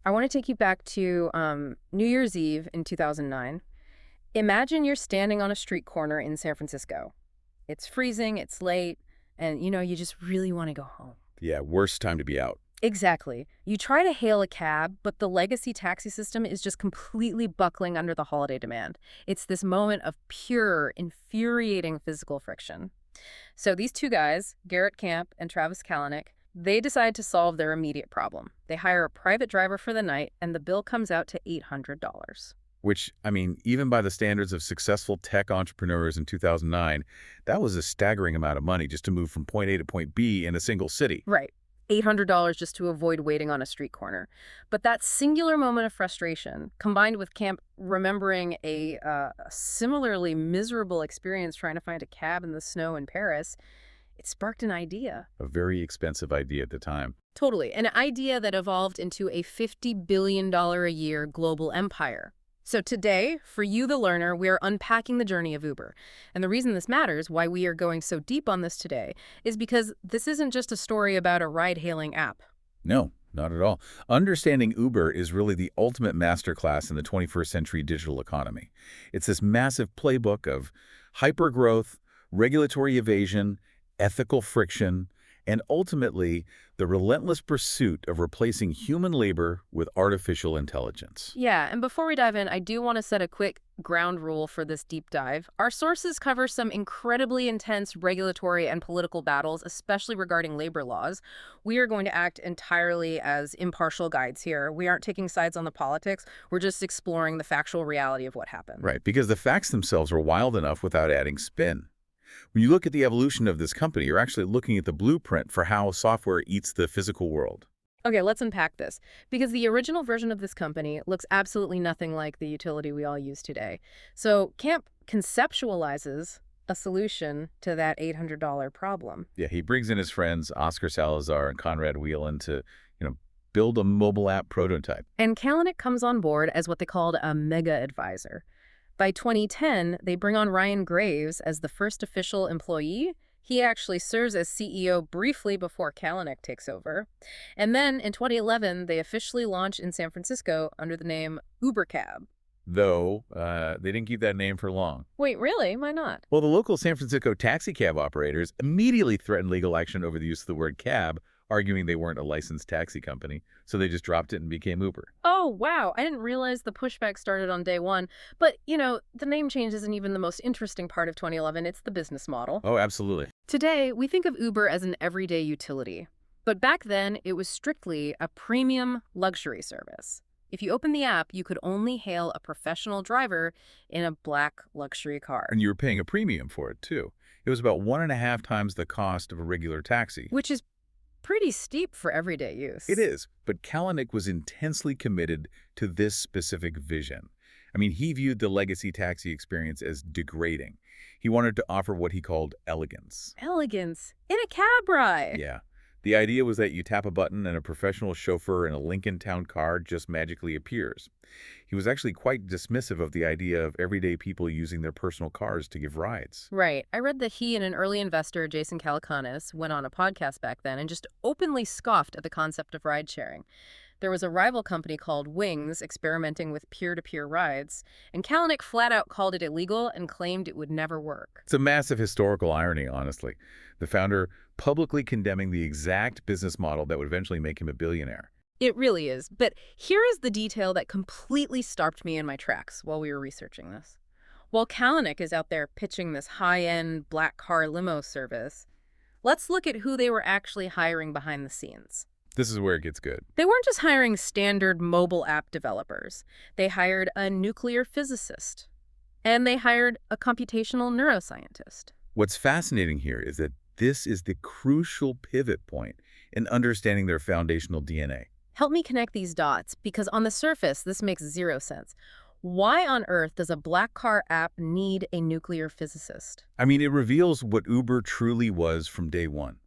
I want to take you back to New Year's Eve in 2009. Imagine you're standing on a street corner in San Francisco. It's freezing, it's late, and you just really want to go home. Yeah, worst time to be out. Exactly. You try to hail a cab, but the legacy taxi system is just completely buckling under the holiday demand. It's this moment of pure, infuriating physical friction. So these two guys, Garrett Camp and Travis Kalanick, they decide to solve their immediate problem. They hire a private driver for the night, and the bill comes out to $800. Which, I mean, even by the standards of successful tech entrepreneurs in 2009, that was a staggering amount of money just to move from point A to point B in a single city. Right. $800 just to avoid waiting on a street corner. But that singular moment of frustration, combined with Camp remembering a similarly miserable experience trying to find a cab in the snow in Paris, it sparked an idea. A very expensive idea at the time. Totally. An idea that evolved into a $50 billion a year global empire. So today, for you, the learner, we're unpacking the journey of Uber. And the reason this matters, why we are going so deep on this today, is because this isn't just a story about a ride-hailing app. No, not at all. Understanding Uber is really the ultimate masterclass in the 21st century digital economy. It's this massive playbook of hypergrowth, regulatory evasion, ethical friction, and ultimately the relentless pursuit of replacing human labor with artificial intelligence. Yeah, and before we dive in, I do want to set a quick ground rule for this deep dive. Our sources cover some incredibly intense regulatory and political battles, especially regarding labor laws. We are going to act entirely as impartial guides here. We aren't taking sides on the politics. We're just exploring the factual reality of what happened. Right, because the facts themselves are wild enough without adding spin. When you look at the evolution of this company, you're actually looking at the blueprint for how software eats the physical world. Okay, let's unpack this. Because the original version of this company looks absolutely nothing like the utility we all use today. So Camp conceptualizes a solution to that $800 problem. Yeah, he brings in his friends, Oscar Salazar and Conrad Whelan, to, build a mobile app prototype. And Kalanick comes on board as what they called a mega advisor. By 2010, they bring on Ryan Graves as the first official employee. He actually serves as CEO briefly before Kalanick takes over. And then in 2011, they officially launch in San Francisco under the name UberCab. Though, they didn't keep that name for long. Wait, really? Why not? Well, the local San Francisco taxi cab operators immediately threatened legal action over the use of the word cab, arguing they weren't a licensed taxi company, so they just dropped it and became Uber. Oh, wow. I didn't realize the pushback started on day one. But, the name change isn't even the most interesting part of 2011. It's the business model. Oh, absolutely. Today, we think of Uber as an everyday utility. But back then, it was strictly a premium luxury service. If you open the app, you could only hail a professional driver in a black luxury car. And you were paying a premium for it, too. It was about 1.5 times the cost of a regular taxi. Which is pretty steep for everyday use. It is, but Kalanick was intensely committed to this specific vision. I mean, he viewed the legacy taxi experience as degrading. He wanted to offer what he called elegance. Elegance? In a cab ride? Yeah. The idea was that you tap a button and a professional chauffeur in a Lincoln Town car just magically appears. He was actually quite dismissive of the idea of everyday people using their personal cars to give rides. Right. I read that he and an early investor, Jason Calacanis, went on a podcast back then and just openly scoffed at the concept of ride sharing. There was a rival company called Wings experimenting with peer-to-peer rides, and Kalanick flat out called it illegal and claimed it would never work. It's a massive historical irony, honestly. The founder publicly condemning the exact business model that would eventually make him a billionaire. It really is. But here is the detail that completely stopped me in my tracks while we were researching this. While Kalanick is out there pitching this high-end black car limo service, let's look at who they were actually hiring behind the scenes. This is where it gets good. They weren't just hiring standard mobile app developers. They hired a nuclear physicist. And they hired a computational neuroscientist. What's fascinating here is that this is the crucial pivot point in understanding their foundational DNA. Help me connect these dots, because on the surface, this makes zero sense. Why on earth does a black car app need a nuclear physicist? I mean, it reveals what Uber truly was from day one.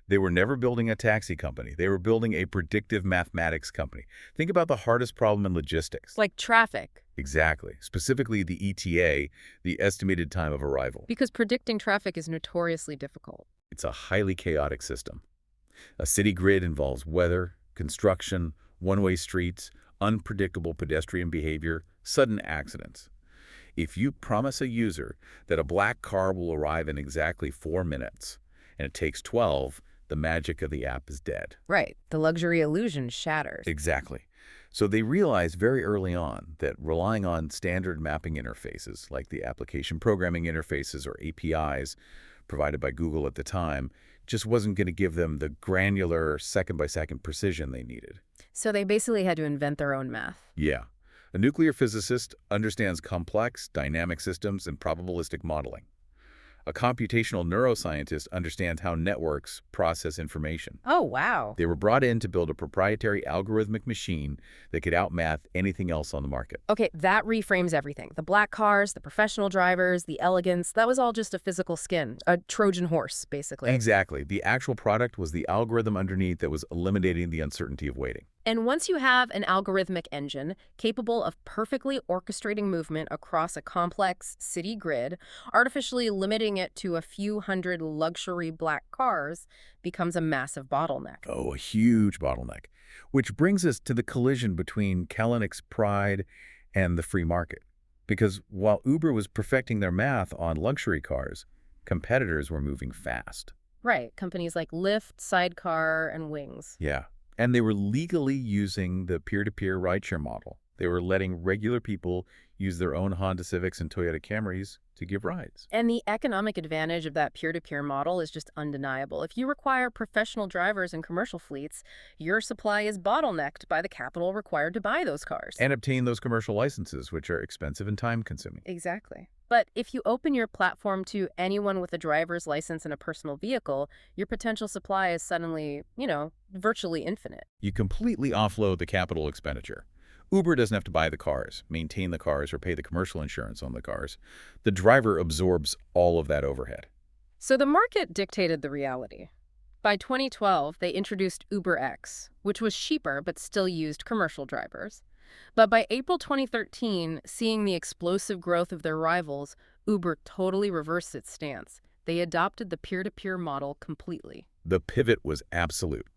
They were never building a taxi company. They were building a predictive mathematics company. Think about the hardest problem in logistics. Like traffic. Exactly. Specifically the ETA, the estimated time of arrival. Because predicting traffic is notoriously difficult. It's a highly chaotic system. A city grid involves weather, construction, One-way streets, unpredictable pedestrian behavior, sudden accidents. If you promise a user that a black car will arrive in exactly 4 minutes, and it takes 12, the magic of the app is dead. Right. The luxury illusion shatters. Exactly. So they realized very early on that relying on standard mapping interfaces, like the application programming interfaces or APIs provided by Google at the time, just wasn't going to give them the granular second-by-second precision they needed. So they basically had to invent their own math. Yeah. A nuclear physicist understands complex, dynamic systems and probabilistic modeling. A computational neuroscientist understands how networks process information. Oh, wow. They were brought in to build a proprietary algorithmic machine that could outmath anything else on the market. Okay, that reframes everything. The black cars, the professional drivers, the elegance, that was all just a physical skin, a Trojan horse, basically. Exactly. The actual product was the algorithm underneath that was eliminating the uncertainty of waiting. And once you have an algorithmic engine capable of perfectly orchestrating movement across a complex city grid, artificially limiting it to a few hundred luxury black cars becomes a massive bottleneck. Oh, a huge bottleneck. Which brings us to the collision between Kalanick's pride and the free market. Because while Uber was perfecting their math on luxury cars, competitors were moving fast. Right, companies like Lyft, Sidecar, and Wings. Yeah. And they were legally using the peer-to-peer rideshare model. They were letting regular people use their own Honda Civics and Toyota Camrys to give rides. And the economic advantage of that peer-to-peer model is just undeniable. If you require professional drivers in commercial fleets, your supply is bottlenecked by the capital required to buy those cars. And obtain those commercial licenses, which are expensive and time-consuming. Exactly. But if you open your platform to anyone with a driver's license and a personal vehicle, your potential supply is suddenly, virtually infinite. You completely offload the capital expenditure. Uber doesn't have to buy the cars, maintain the cars, or pay the commercial insurance on the cars. The driver absorbs all of that overhead. So the market dictated the reality. By 2012, they introduced UberX, which was cheaper but still used commercial drivers. But by April 2013, seeing the explosive growth of their rivals, Uber totally reversed its stance. They adopted the peer-to-peer model completely. The pivot was absolute.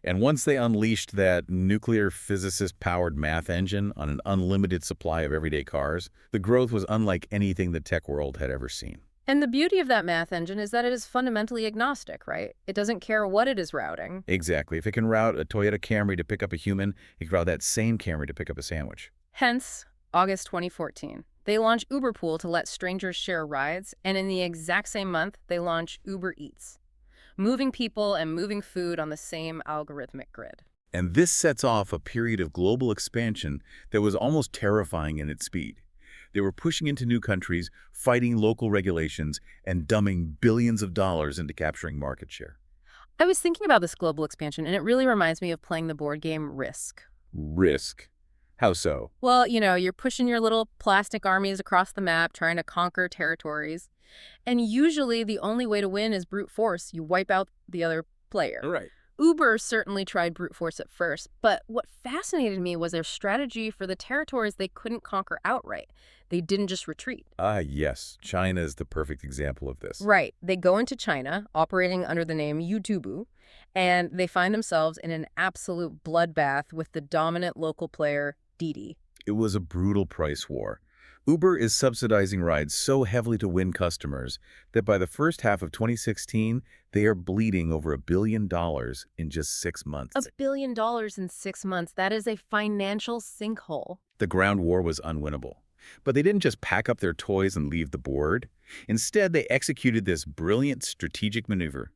And once they unleashed that nuclear physicist-powered math engine on an unlimited supply of everyday cars, the growth was unlike anything the tech world had ever seen. And the beauty of that math engine is that it is fundamentally agnostic, right? It doesn't care what it is routing. Exactly. If it can route a Toyota Camry to pick up a human, it can route that same Camry to pick up a sandwich. Hence, August 2014. They launch Uberpool to let strangers share rides, and in the exact same month, they launch Uber Eats, moving people and moving food on the same algorithmic grid. And this sets off a period of global expansion that was almost terrifying in its speed. They were pushing into new countries, fighting local regulations, and dumping billions of dollars into capturing market share. I was thinking about this global expansion, and it really reminds me of playing the board game Risk. Risk. How so? Well, you're pushing your little plastic armies across the map, trying to conquer territories. And usually the only way to win is brute force. You wipe out the other player. Right. Uber certainly tried brute force at first, but what fascinated me was their strategy for the territories they couldn't conquer outright. They didn't just retreat. Ah, yes. China is the perfect example of this. Right. They go into China, operating under the name YouTubu, and they find themselves in an absolute bloodbath with the dominant local player, Didi. It was a brutal price war. Uber is subsidizing rides so heavily to win customers that by the first half of 2016, they are bleeding over $1 billion in just 6 months. $1 billion in 6 months. That is a financial sinkhole. The ground war was unwinnable. But they didn't just pack up their toys and leave the board. Instead, they executed this brilliant strategic maneuver.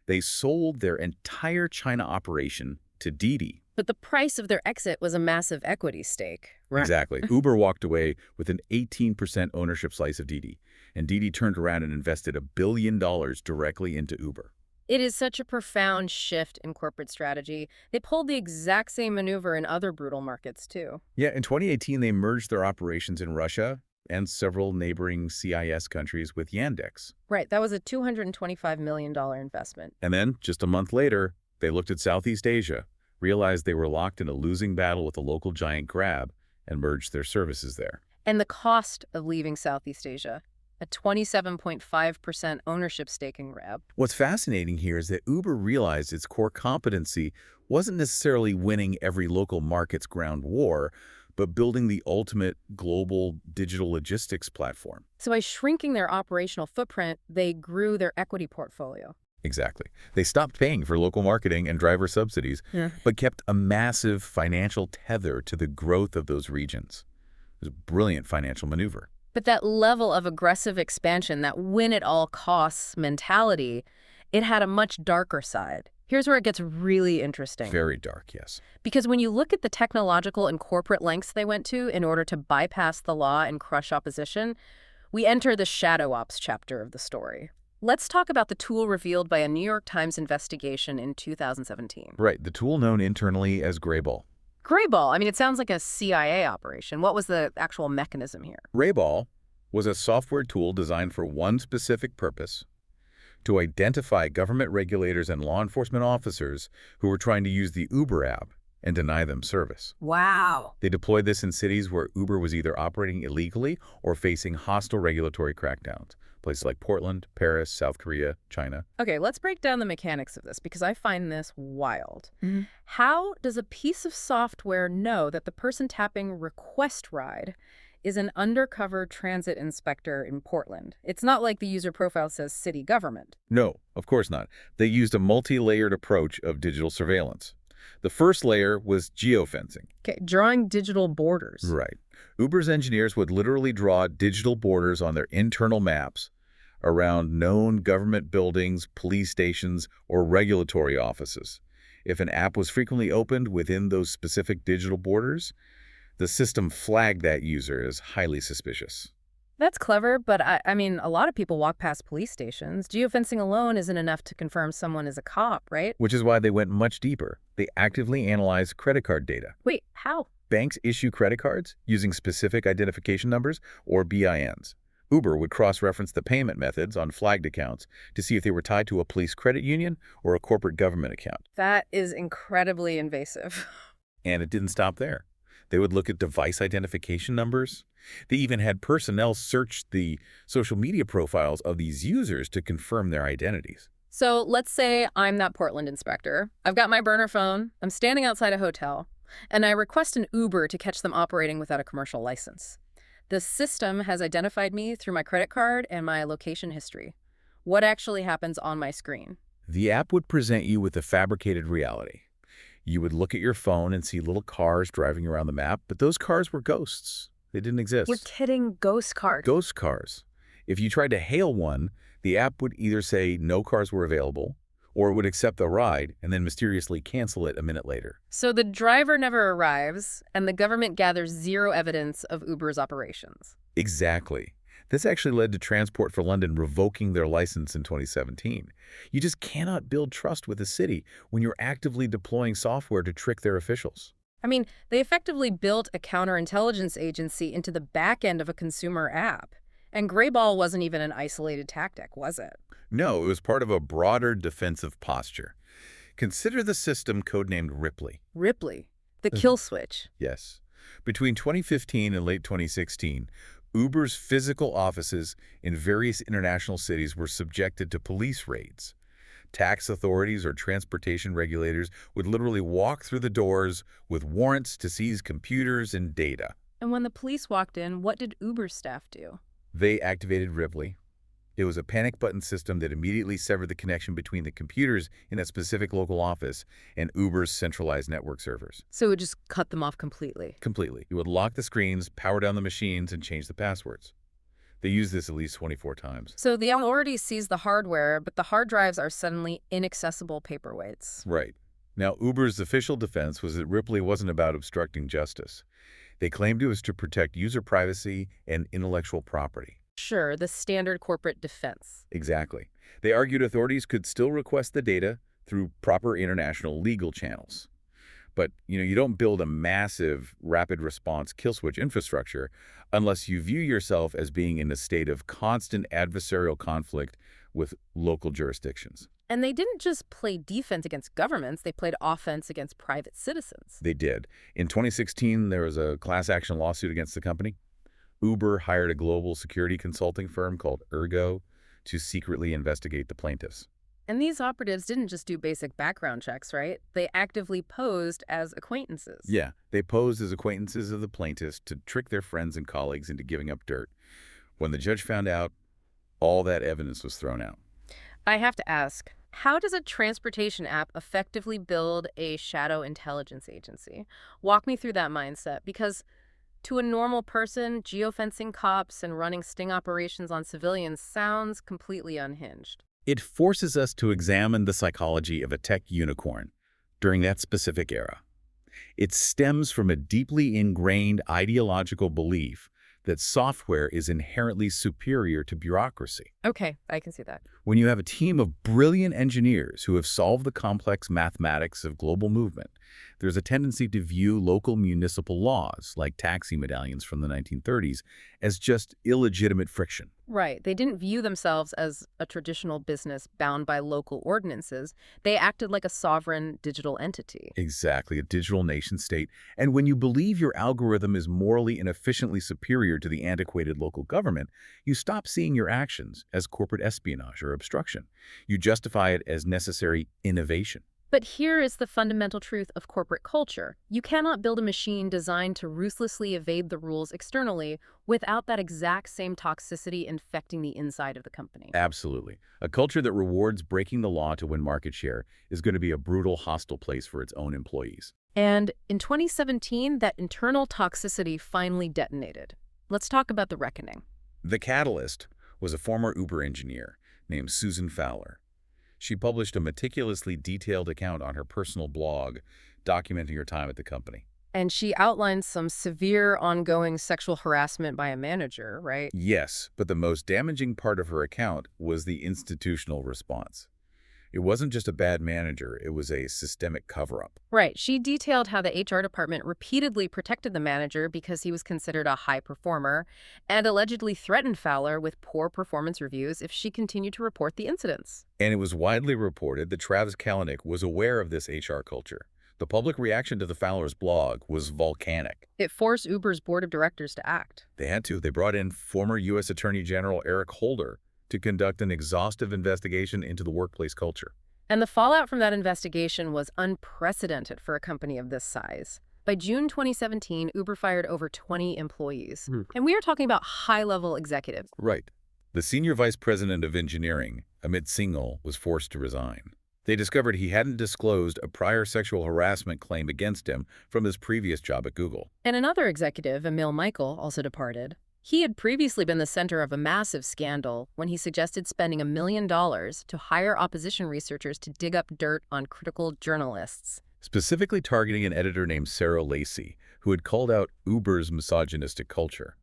They sold their entire China operation to Didi. But the price of their exit was a massive equity stake. Right. Exactly. Uber walked away with an 18% ownership slice of Didi, and Didi turned around and invested $1 billion directly into Uber. It is such a profound shift in corporate strategy. They pulled the exact same maneuver in other brutal markets, too. Yeah, in 2018, they merged their operations in Russia and several neighboring CIS countries with Yandex. Right, that was a $225 million investment. And then, just a month later, they looked at Southeast Asia, realized they were locked in a losing battle with a local giant Grab, and merged their services there. And the cost of leaving Southeast Asia, a 27.5% ownership stake in Grab. What's fascinating here is that Uber realized its core competency wasn't necessarily winning every local market's ground war, but building the ultimate global digital logistics platform. So by shrinking their operational footprint, they grew their equity portfolio. Exactly. They stopped paying for local marketing and driver subsidies, Yeah. but kept a massive financial tether to the growth of those regions. It was a brilliant financial maneuver. But that level of aggressive expansion, that win-at-all-costs mentality, it had a much darker side. Here's where it gets really interesting. Very dark, yes. Because when you look at the technological and corporate lengths they went to in order to bypass the law and crush opposition, we enter the shadow ops chapter of the story. Let's talk about the tool revealed by a New York Times investigation in 2017. Right, the tool known internally as Grayball. Grayball, I mean, it sounds like a CIA operation. What was the actual mechanism here? Grayball was a software tool designed for one specific purpose: to identify government regulators and law enforcement officers who were trying to use the Uber app and deny them service. Wow. They deployed this in cities where Uber was either operating illegally or facing hostile regulatory crackdowns, places like Portland, Paris, South Korea, China. Okay, let's break down the mechanics of this because I find this wild. How does a piece of software know that the person tapping request ride is an undercover transit inspector in Portland? It's not like the user profile says city government. No, of course not. They used a multi-layered approach of digital surveillance. The first layer was geofencing. Okay, drawing digital borders. Right. Uber's engineers would literally draw digital borders on their internal maps around known government buildings, police stations, or regulatory offices. If an app was frequently opened within those specific digital borders, the system flagged that user as highly suspicious. That's clever, but I mean, a lot of people walk past police stations. Geofencing alone isn't enough to confirm someone is a cop, right? Which is why they went much deeper. They actively analyzed credit card data. Wait, how? Banks issue credit cards using specific identification numbers, or BINs. Uber would cross-reference the payment methods on flagged accounts to see if they were tied to a police credit union or a corporate government account. That is incredibly invasive. And it didn't stop there. They would look at device identification numbers. They even had personnel search the social media profiles of these users to confirm their identities. So let's say I'm that Portland inspector. I've got my burner phone. I'm standing outside a hotel, and I request an Uber to catch them operating without a commercial license. The system has identified me through my credit card and my location history. What actually happens on my screen? The app would present you with a fabricated reality. You would look at your phone and see little cars driving around the map, but those cars were ghosts. They didn't exist. We're kidding, ghost cars. Ghost cars. If you tried to hail one, the app would either say no cars were available, or it would accept the ride and then mysteriously cancel it a minute later. So the driver never arrives, and the government gathers zero evidence of Uber's operations. Exactly. This actually led to Transport for London revoking their license in 2017. You just cannot build trust with a city when you're actively deploying software to trick their officials. I mean, they effectively built a counterintelligence agency into the back end of a consumer app. And Grayball wasn't even an isolated tactic, was it? No, it was part of a broader defensive posture. Consider the system codenamed Ripley. Ripley, the kill switch. Yes. Between 2015 and late 2016, Uber's physical offices in various international cities were subjected to police raids. Tax authorities or transportation regulators would literally walk through the doors with warrants to seize computers and data. And when the police walked in, what did Uber staff do? They activated Ripley. It was a panic button system that immediately severed the connection between the computers in that specific local office and Uber's centralized network servers. So it would just cut them off completely. Completely. It would lock the screens, power down the machines, and change the passwords. They used this at least 24 times. So the authorities seized the hardware, but the hard drives are suddenly inaccessible paperweights. Right. Now, Uber's official defense was that Ripley wasn't about obstructing justice. They claimed it was to protect user privacy and intellectual property. Sure, the standard corporate defense. Exactly. They argued authorities could still request the data through proper international legal channels. But, you don't build a massive rapid response kill switch infrastructure unless you view yourself as being in a state of constant adversarial conflict with local jurisdictions. And they didn't just play defense against governments, they played offense against private citizens. They did. In 2016, there was a class action lawsuit against the company. Uber hired a global security consulting firm called Ergo to secretly investigate the plaintiffs. And these operatives didn't just do basic background checks, right? They actively posed as acquaintances. Yeah, they posed as acquaintances of the plaintiffs to trick their friends and colleagues into giving up dirt. When the judge found out, all that evidence was thrown out. I have to ask, how does a transportation app effectively build a shadow intelligence agency? Walk me through that mindset, because to a normal person, geofencing cops and running sting operations on civilians sounds completely unhinged. It forces us to examine the psychology of a tech unicorn during that specific era. It stems from a deeply ingrained ideological belief that software is inherently superior to bureaucracy. Okay, I can see that. When you have a team of brilliant engineers who have solved the complex mathematics of global movement, there's a tendency to view local municipal laws, like taxi medallions from the 1930s, as just illegitimate friction. Right. They didn't view themselves as a traditional business bound by local ordinances. They acted like a sovereign digital entity. Exactly, a digital nation state. And when you believe your algorithm is morally and efficiently superior to the antiquated local government, you stop seeing your actions as corporate espionage or obstruction. You justify it as necessary innovation. But here is the fundamental truth of corporate culture. You cannot build a machine designed to ruthlessly evade the rules externally without that exact same toxicity infecting the inside of the company. Absolutely. A culture that rewards breaking the law to win market share is going to be a brutal, hostile place for its own employees. And in 2017, that internal toxicity finally detonated. Let's talk about the reckoning. The catalyst was a former Uber engineer named Susan Fowler. She published a meticulously detailed account on her personal blog documenting her time at the company. And she outlined some severe ongoing sexual harassment by a manager, right? Yes, but the most damaging part of her account was the institutional response. It wasn't just a bad manager, it was a systemic cover-up. Right. She detailed how the HR department repeatedly protected the manager because he was considered a high performer and allegedly threatened Fowler with poor performance reviews if she continued to report the incidents. And it was widely reported that Travis Kalanick was aware of this HR culture. The public reaction to the Fowler's blog was volcanic. It forced Uber's board of directors to act. They had to. They brought in former U.S. Attorney General Eric Holder to conduct an exhaustive investigation into the workplace culture. And the fallout from that investigation was unprecedented for a company of this size. By June 2017, Uber fired over 20 employees. And we are talking about high-level executives. Right. The senior vice president of engineering, Amit Singhal, was forced to resign. They discovered he hadn't disclosed a prior sexual harassment claim against him from his previous job at Google. And another executive, Emil Michael, also departed. He had previously been the center of a massive scandal when he suggested spending $1 million to hire opposition researchers to dig up dirt on critical journalists. Specifically targeting an editor named Sarah Lacey, who had called out Uber's misogynistic culture.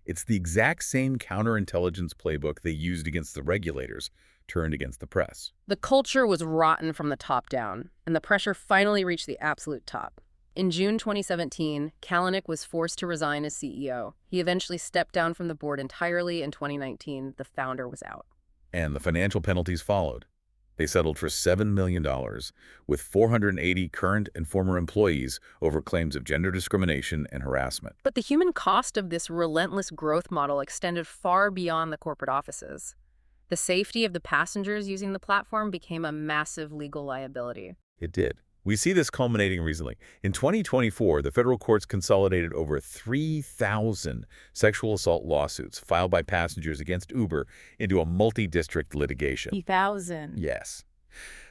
It's the exact same counterintelligence playbook they used against the regulators, turned against the press. The culture was rotten from the top down, and the pressure finally reached the absolute top. In June 2017, Kalanick was forced to resign as CEO. He eventually stepped down from the board entirely. In 2019, the founder was out. And the financial penalties followed. They settled for $7 million, with 480 current and former employees over claims of gender discrimination and harassment. But the human cost of this relentless growth model extended far beyond the corporate offices. The safety of the passengers using the platform became a massive legal liability. It did. We see this culminating recently. In 2024, the federal courts consolidated over 3,000 sexual assault lawsuits filed by passengers against Uber into a multi-district litigation. 3,000. Yes.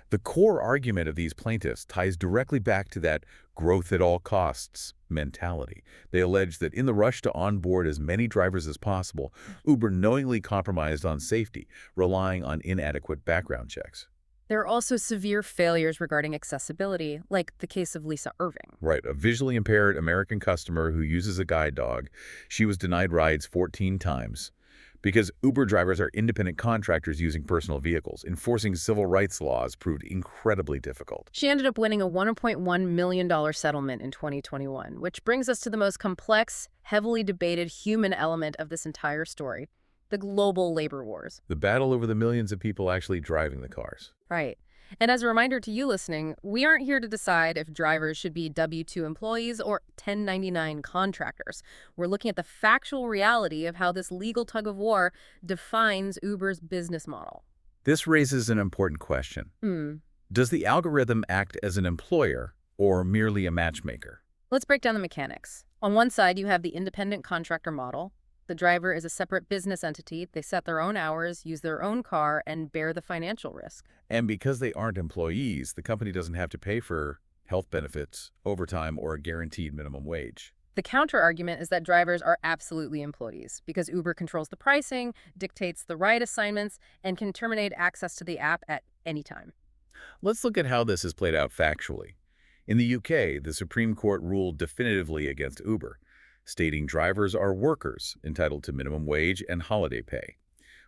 The core argument of these plaintiffs ties directly back to that growth at all costs mentality. They allege that in the rush to onboard as many drivers as possible, Uber knowingly compromised on safety, relying on inadequate background checks. There are also severe failures regarding accessibility, like the case of Lisa Irving. Right, a visually impaired American customer who uses a guide dog. She was denied rides 14 times because Uber drivers are independent contractors using personal vehicles. Enforcing civil rights laws proved incredibly difficult. She ended up winning a $1.1 million settlement in 2021, which brings us to the most complex, heavily debated human element of this entire story: the global labor wars. The battle over the millions of people actually driving the cars. Right. And as a reminder to you listening, we aren't here to decide if drivers should be W-2 employees or 1099 contractors. We're looking at the factual reality of how this legal tug of war defines Uber's business model. This raises an important question. Hmm. Does the algorithm act as an employer or merely a matchmaker? Let's break down the mechanics. On one side, you have the independent contractor model. The driver is a separate business entity. They set their own hours, use their own car, and bear the financial risk. And because they aren't employees, the company doesn't have to pay for health benefits, overtime, or a guaranteed minimum wage. The counter-argument is that drivers are absolutely employees because Uber controls the pricing, dictates the ride assignments, and can terminate access to the app at any time. Let's look at how this is played out factually. In the UK, the Supreme Court ruled definitively against Uber, stating drivers are workers entitled to minimum wage and holiday pay.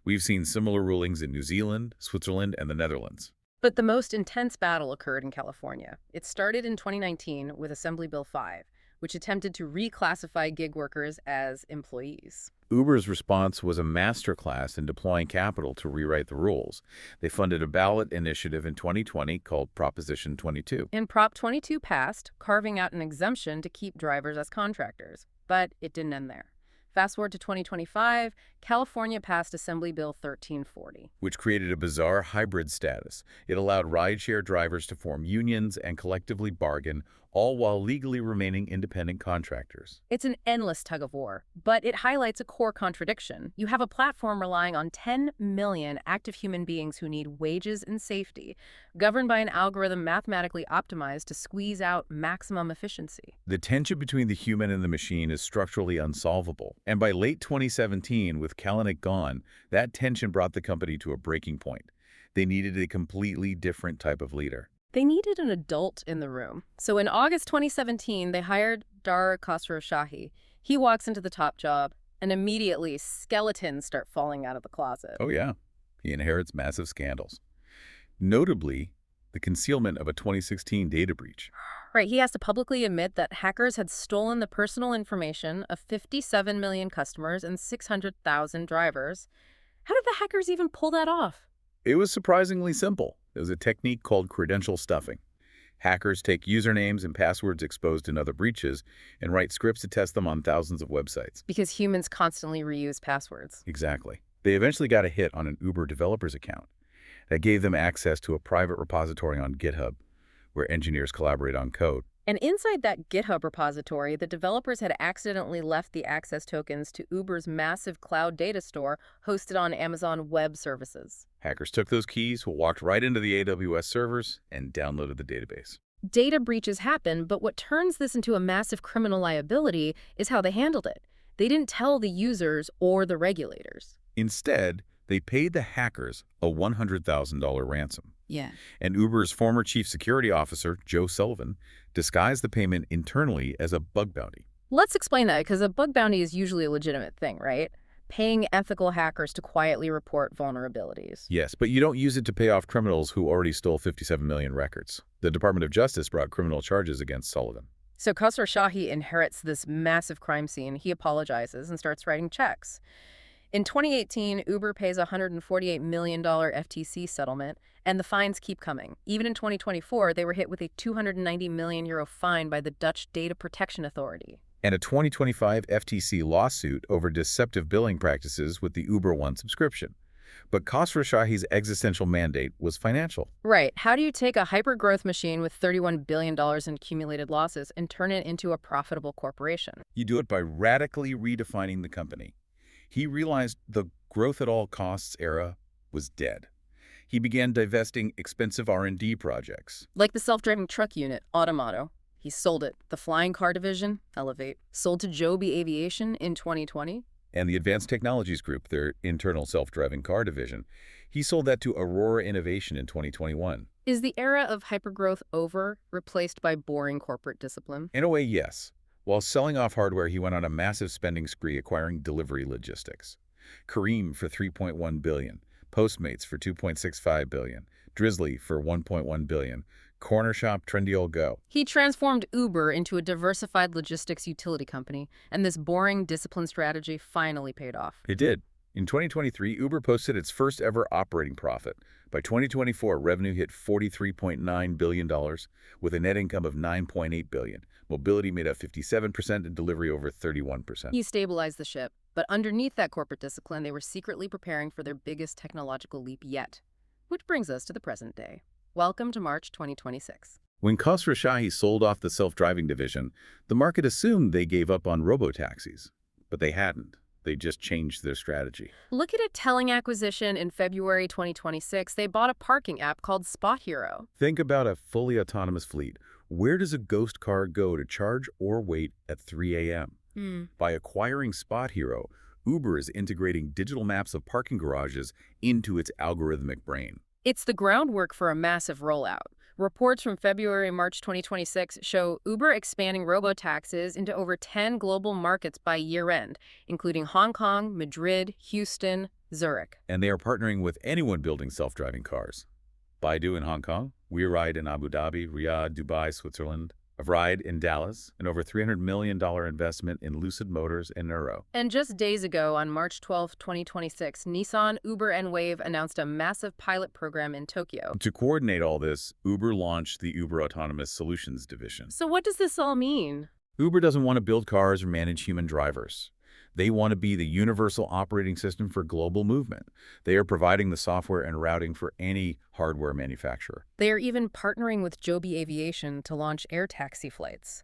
We've seen similar rulings in New Zealand, Switzerland, and the Netherlands. But the most intense battle occurred in California. It started in 2019 with Assembly Bill 5, which attempted to reclassify gig workers as employees. Uber's response was a masterclass in deploying capital to rewrite the rules. They funded a ballot initiative in 2020 called Proposition 22. And Prop 22 passed, carving out an exemption to keep drivers as contractors. But it didn't end there. Fast forward to 2025, California passed Assembly Bill 1340. Which created a bizarre hybrid status. It allowed rideshare drivers to form unions and collectively bargain, all while legally remaining independent contractors. It's an endless tug of war, but it highlights a core contradiction. You have a platform relying on 10 million active human beings who need wages and safety, governed by an algorithm mathematically optimized to squeeze out maximum efficiency. The tension between the human and the machine is structurally unsolvable. And by late 2017, with Kalanick gone, that tension brought the company to a breaking point. They needed a completely different type of leader. They needed an adult in the room. So in August 2017, they hired Dara Khosrowshahi. He walks into the top job, and immediately skeletons start falling out of the closet. Oh yeah, he inherits massive scandals. Notably, the concealment of a 2016 data breach. Right, he has to publicly admit that hackers had stolen the personal information of 57 million customers and 600,000 drivers. How did the hackers even pull that off? It was surprisingly simple. It was a technique called credential stuffing. Hackers take usernames and passwords exposed in other breaches and write scripts to test them on thousands of websites. Because humans constantly reuse passwords. Exactly. They eventually got a hit on an Uber developer's account that gave them access to a private repository on GitHub where engineers collaborate on code. And inside that GitHub repository, the developers had accidentally left the access tokens to Uber's massive cloud data store hosted on Amazon Web Services. Hackers took those keys, walked right into the AWS servers, and downloaded the database. Data breaches happen, but what turns this into a massive criminal liability is how they handled it. They didn't tell the users or the regulators. Instead, they paid the hackers a $100,000 ransom. Yeah. And Uber's former chief security officer, Joe Sullivan, disguised the payment internally as a bug bounty. Let's explain that, because a bug bounty is usually a legitimate thing, right? Paying ethical hackers to quietly report vulnerabilities. Yes, but you don't use it to pay off criminals who already stole 57 million records. The Department of Justice brought criminal charges against Sullivan. So Khosrowshahi inherits this massive crime scene. He apologizes and starts writing checks. In 2018, Uber pays a $148 million FTC settlement, and the fines keep coming. Even in 2024, they were hit with a €290 million fine by the Dutch Data Protection Authority. And a 2025 FTC lawsuit over deceptive billing practices with the Uber One subscription. But Khosrowshahi's existential mandate was financial. Right. How do you take a hyper-growth machine with $31 billion in accumulated losses and turn it into a profitable corporation? You do it by radically redefining the company. He realized the growth at all costs era was dead. He began divesting expensive R&D projects. Like the self-driving truck unit, Automato. He sold it. The flying car division, Elevate, sold to Joby Aviation in 2020. And the Advanced Technologies Group, their internal self-driving car division, he sold that to Aurora Innovation in 2021. Is the era of hypergrowth over, replaced by boring corporate discipline? In a way, yes. While selling off hardware, he went on a massive spending spree acquiring delivery logistics. Careem for $3.1 billion, Postmates for $2.65 billion, Drizzly for $1.1 billion, Corner Shop, Trendyol Go. He transformed Uber into a diversified logistics utility company, and this boring discipline strategy finally paid off. It did. In 2023, Uber posted its first ever operating profit. By 2024, revenue hit $43.9 billion, with a net income of $9.8 billion. Mobility made up 57% and delivery over 31%. He stabilized the ship, but underneath that corporate discipline, they were secretly preparing for their biggest technological leap yet. Which brings us to the present day. Welcome to March 2026. When Khosrow sold off the self-driving division, the market assumed they gave up on robotaxis. But they hadn't. They just changed their strategy. Look at a telling acquisition in February 2026. They bought a parking app called Spot Hero. Think about a fully autonomous fleet. Where does a ghost car go to charge or wait at 3 a.m.? By acquiring Spot Hero, Uber is integrating digital maps of parking garages into its algorithmic brain. It's the groundwork for a massive rollout. Reports from February and March 2026 show Uber expanding robotaxis into over 10 global markets by year-end, including Hong Kong, Madrid, Houston, Zurich. And they are partnering with anyone building self-driving cars. Baidu in Hong Kong, rewrote in Abu Dhabi, Riyadh, Dubai, Switzerland, rewrote in Dallas, and over $300 million investment in Lucid Motors and Neuro. And just days ago, on March 12, 2026, Nissan, Uber, and Wave announced a massive pilot program in Tokyo. To coordinate all this, Uber launched the Uber Autonomous Solutions division. So what does this all mean? Uber doesn't want to build cars or manage human drivers. They want to be the universal operating system for global movement. They are providing the software and routing for any hardware manufacturer. They are even partnering with Joby Aviation to launch air taxi flights.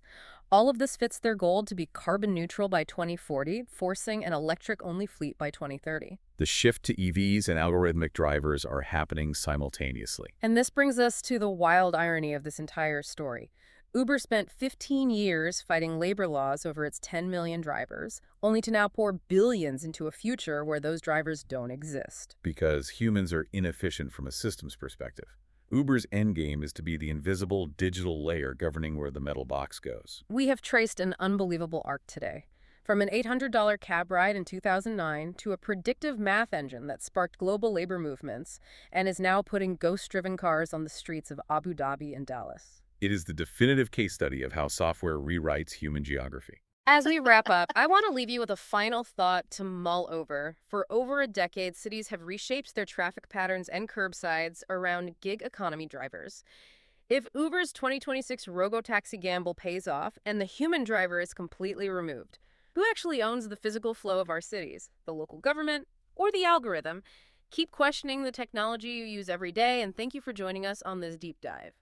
All of this fits their goal to be carbon neutral by 2040, forcing an electric-only fleet by 2030. The shift to EVs and algorithmic drivers are happening simultaneously. And this brings us to the wild irony of this entire story. Uber spent 15 years fighting labor laws over its 10 million drivers, only to now pour billions into a future where those drivers don't exist. Because humans are inefficient from a systems perspective. Uber's endgame is to be the invisible digital layer governing where the metal box goes. We have traced an unbelievable arc today. From an $800 cab ride in 2009 to a predictive math engine that sparked global labor movements and is now putting ghost-driven cars on the streets of Abu Dhabi and Dallas. It is the definitive case study of how software rewrites human geography. As we wrap up, I want to leave you with a final thought to mull over. For over a decade, cities have reshaped their traffic patterns and curbsides around gig economy drivers. If Uber's 2026 robotaxi gamble pays off and the human driver is completely removed, who actually owns the physical flow of our cities? The local government or the algorithm? Keep questioning the technology you use every day, and thank you for joining us on this deep dive.